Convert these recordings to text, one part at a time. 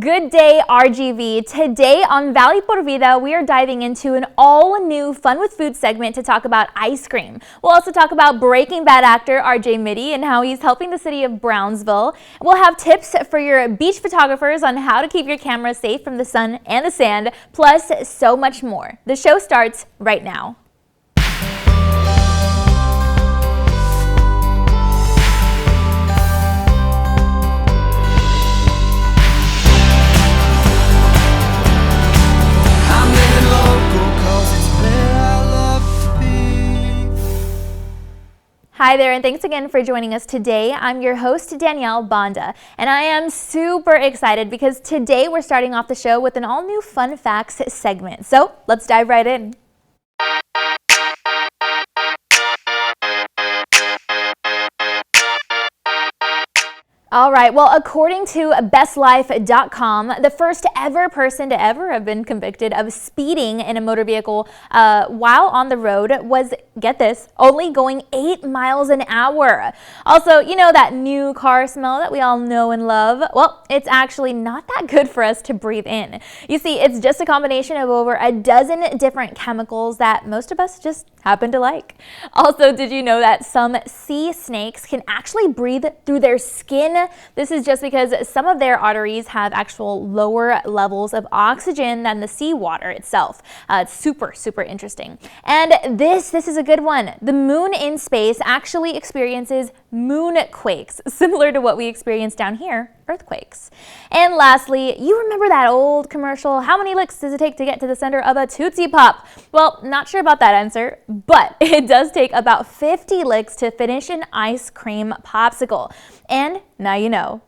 Good day, RGV. Today on Valley por Vida, we are diving into an all-new Fun with Food segment to talk about ice cream. We'll also talk about Breaking Bad actor RJ Mitty and how he's helping the city of Brownsville. We'll have tips for your beach photographers on how to keep your camera safe from the sun and the sand, plus so much more. The show starts right now. Hi there, and thanks again for joining us today. I'm your host, Danielle Banda, and I am super excited because today we're starting off the show with an all-new Fun Facts segment. So let's dive right in. All right, well, according to bestlife.com, the first ever person to ever have been convicted of speeding in a motor vehicle while on the road was, get this, only going 8 miles an hour. Also, you know that new car smell that we all know and love? Well, it's actually not that good for us to breathe in. You see, it's just a combination of over a dozen different chemicals that most of us just happen to like. Also, did you know that some sea snakes can actually breathe through their skin? This is just because some of their arteries have actual lower levels of oxygen than the seawater itself. It's super, super interesting. And this is a good one. The moon in space actually experiences moonquakes, similar to what we experience down here, earthquakes. And lastly, you remember that old commercial, how many licks does it take to get to the center of a Tootsie Pop? Well, not sure about that answer, but it does take about 50 licks to finish an ice cream popsicle. And now you know.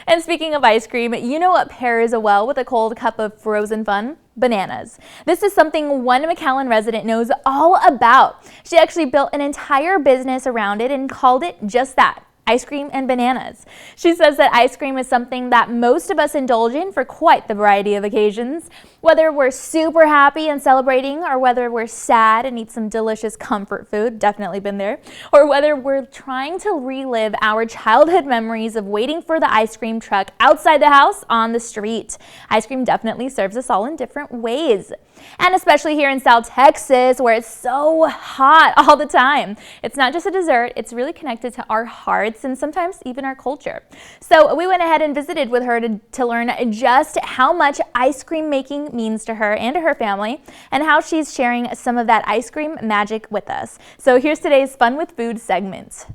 And speaking of ice cream, you know what pairs well with a cold cup of frozen fun? Bananas. This is something one McAllen resident knows all about. She actually built an entire business around it and called it just that. Ice cream and bananas. She says that ice cream is something that most of us indulge in for quite the variety of occasions. Whether we're super happy and celebrating, or whether we're sad and need some delicious comfort food, definitely been there, or whether we're trying to relive our childhood memories of waiting for the ice cream truck outside the house on the street. Ice cream definitely serves us all in different ways. And especially here in South Texas, where it's so hot all the time. It's not just a dessert, it's really connected to our hearts and sometimes even our culture. So we went ahead and visited with her to learn just how much ice cream making means to her and to her family, and how she's sharing some of that ice cream magic with us. So here's today's Fun with Food segment.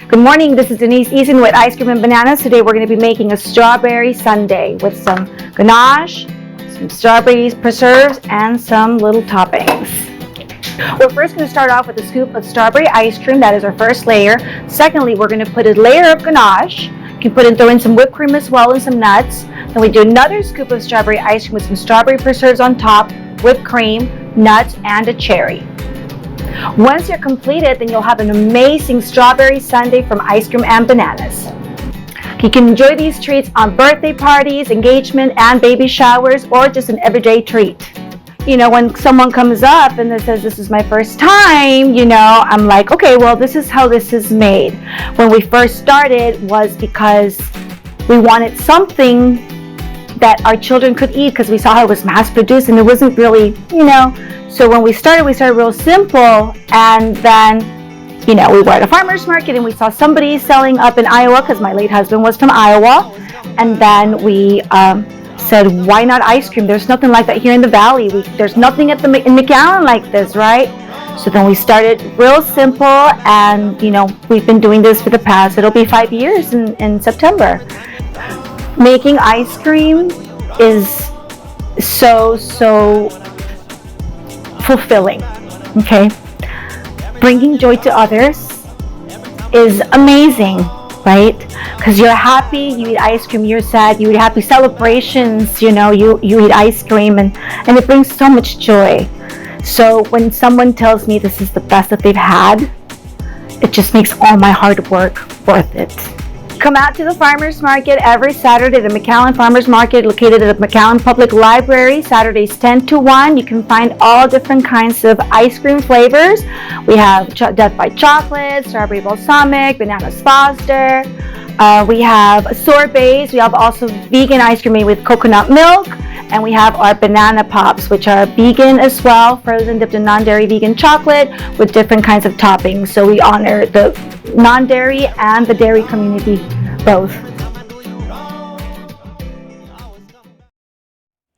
Good morning, this is Denise Eason with Ice Cream and Bananas. Today we're going to be making a strawberry sundae with some ganache, some strawberry preserves, and some little toppings. We're first going to start off with a scoop of strawberry ice cream. That is our first layer. Secondly, we're going to put a layer of ganache. You can throw in some whipped cream as well and some nuts. Then we do another scoop of strawberry ice cream with some strawberry preserves on top, whipped cream, nuts, and a cherry. Once you're completed, then you'll have an amazing strawberry sundae from Ice Cream and Bananas. You can enjoy these treats on birthday parties, engagement, and baby showers, or just an everyday treat. You know, when someone comes up and says, this is my first time, you know, I'm like, okay, well, this is how this is made. When we first started was because we wanted something that our children could eat, because we saw how it was mass produced and it wasn't really, you know. So when we started real simple, and then, you know, we were at a farmer's market and we saw somebody selling up in Iowa, because my late husband was from Iowa, and then we said, why not ice cream? There's nothing like that here in the valley. There's nothing in McAllen like this, right? So then we started real simple, and, you know, we've been doing this for the past, it'll be 5 years in September. Making ice cream is so fulfilling, okay? Bringing joy to others is amazing, right? Because you're happy, you eat ice cream, you're sad, you eat happy celebrations, you know, you eat ice cream, and it brings so much joy. So when someone tells me this is the best that they've had, it just makes all my hard work worth it. Come out to the Farmers Market every Saturday, the McAllen Farmers Market located at the McAllen Public Library, Saturdays 10 to 1. You can find all different kinds of ice cream flavors. We have Death by Chocolate, Strawberry Balsamic, Bananas Foster. We have sorbets. We have also vegan ice cream made with coconut milk. And we have our banana pops, which are vegan as well, frozen dipped in non-dairy vegan chocolate with different kinds of toppings. So we honor the non-dairy and the dairy community both.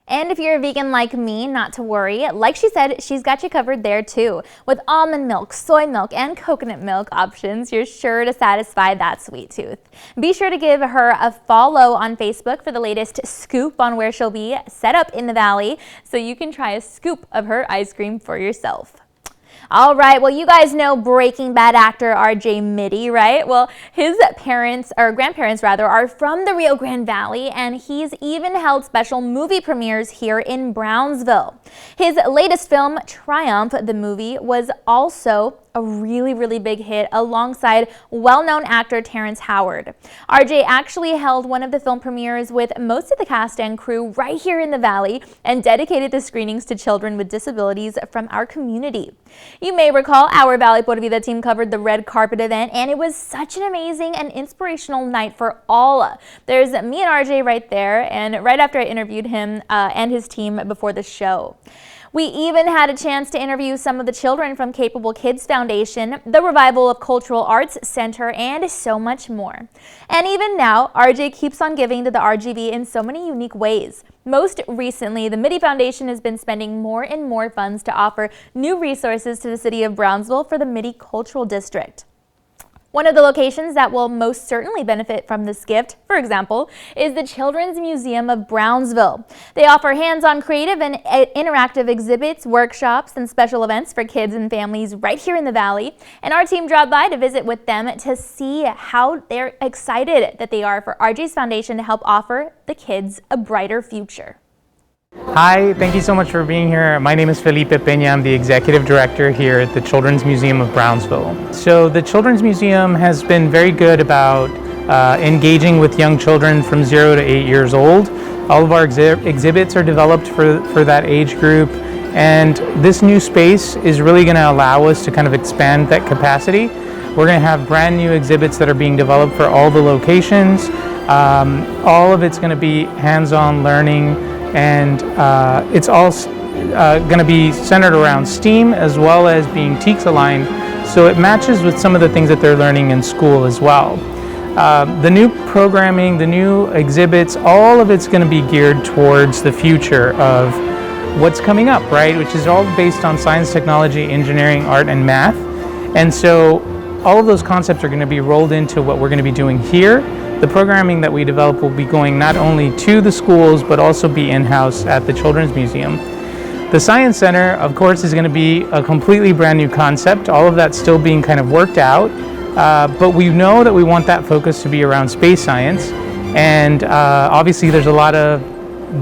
And if you're a vegan like me, not to worry. Like she said, she's got you covered there too. With almond milk, soy milk, and coconut milk options, you're sure to satisfy that sweet tooth. Be sure to give her a follow on Facebook for the latest scoop on where she'll be set up in the Valley so you can try a scoop of her ice cream for yourself. All right, well, you guys know Breaking Bad actor RJ Mitty, right? Well, his parents, or grandparents rather, are from the Rio Grande Valley, and he's even held special movie premieres here in Brownsville. His latest film, Triumph, the movie, was also a really big hit alongside well-known actor Terrence Howard. RJ actually held one of the film premieres with most of the cast and crew right here in the Valley and dedicated the screenings to children with disabilities from our community. You may recall our Valley Por Vida team covered the red carpet event, and it was such an amazing and inspirational night for all. There's me and RJ right there, and right after I interviewed him and his team before the show. We even had a chance to interview some of the children from Capable Kids Foundation, the Revival of Cultural Arts Center, and so much more. And even now, RJ keeps on giving to the RGV in so many unique ways. Most recently, the Mitty Foundation has been spending more and more funds to offer new resources to the city of Brownsville for the Mitty Cultural District. One of the locations that will most certainly benefit from this gift, for example, is the Children's Museum of Brownsville. They offer hands-on creative and interactive exhibits, workshops, and special events for kids and families right here in the Valley. And our team dropped by to visit with them to see how they're excited that they are for RJ's Foundation to help offer the kids a brighter future. Hi, thank you so much for being here. My name is Felipe Pena. I'm the Executive Director here at the Children's Museum of Brownsville. So the Children's Museum has been very good about engaging with young children from 0 to 8 years old. All of our exhibits are developed for that age group, and this new space is really going to allow us to kind of expand that capacity. We're going to have brand new exhibits that are being developed for all the locations. All of it's going to be hands-on learning, and it's all going to be centered around STEAM as well as being TEKS aligned, so it matches with some of the things that they're learning in school as well. The new programming, the new exhibits, all of it's going to be geared towards the future of what's coming up, right? Which is all based on science, technology, engineering, art, and math. And so all of those concepts are going to be rolled into what we're going to be doing here. The programming that we develop will be going not only to the schools, but also be in-house at the Children's Museum. The Science Center, of course, is going to be a completely brand new concept. All of that's still being kind of worked out, but we know that we want that focus to be around space science. And obviously there's a lot of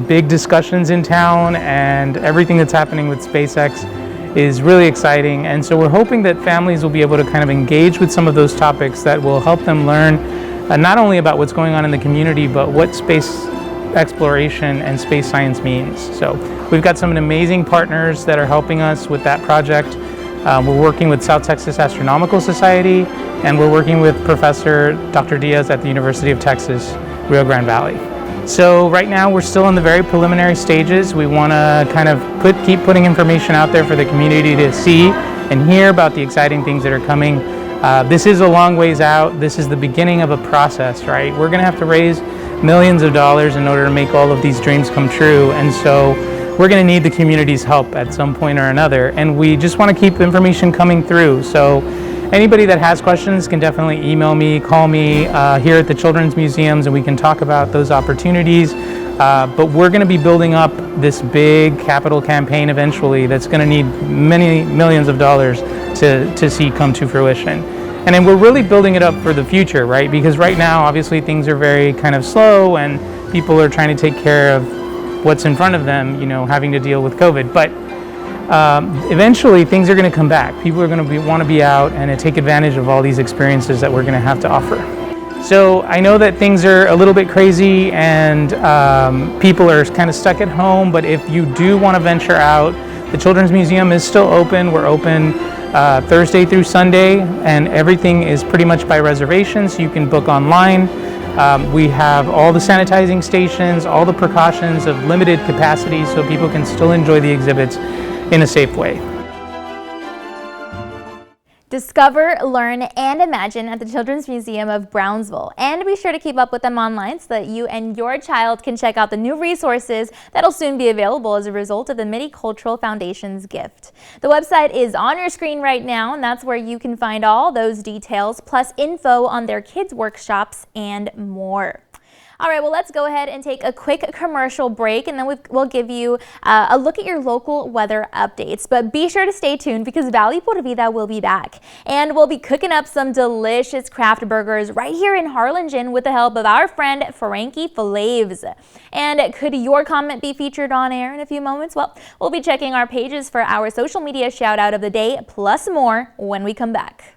big discussions in town, and everything that's happening with SpaceX is really exciting. And so we're hoping that families will be able to kind of engage with some of those topics that will help them learn not only about what's going on in the community, but what space exploration and space science means. So we've got some amazing partners that are helping us with that project. We're working with South Texas Astronomical Society, and we're working with Professor Dr. Diaz at the University of Texas, Rio Grande Valley. So right now we're still in the very preliminary stages. We want to kind of keep putting information out there for the community to see and hear about the exciting things that are coming. This is a long ways out. This is the beginning of a process, right? We're going to have to raise millions of dollars in order to make all of these dreams come true. And so we're going to need the community's help at some point or another. And we just want to keep information coming through. So anybody that has questions can definitely email me, call me here at the Children's Museums, and we can talk about those opportunities. But we're going to be building up this big capital campaign eventually that's going to need many millions of dollars to see come to fruition. And then we're really building it up for the future, right? Because right now, obviously, things are very kind of slow, and people are trying to take care of what's in front of them, you know, having to deal with COVID. But eventually, things are going to come back. People are going to want to be out and take advantage of all these experiences that we're going to have to offer. So I know that things are a little bit crazy and people are kind of stuck at home, but if you do want to venture out, the Children's Museum is still open. We're open Thursday through Sunday, and everything is pretty much by reservation, so you can book online. We have all the sanitizing stations, all the precautions of limited capacity, so people can still enjoy the exhibits in a safe way. Discover, learn, and imagine at the Children's Museum of Brownsville. And be sure to keep up with them online so that you and your child can check out the new resources that'll soon be available as a result of the Mitty Cultural Foundation's gift. The website is on your screen right now, and that's where you can find all those details, plus info on their kids' workshops and more. All right, well, let's go ahead and take a quick commercial break, and then we'll give you a look at your local weather updates. But be sure to stay tuned because Valley Pura Vida will be back. And we'll be cooking up some delicious craft burgers right here in Harlingen with the help of our friend Frankie Flaves. And could your comment be featured on air in a few moments? Well, we'll be checking our pages for our social media shout out of the day, plus more when we come back.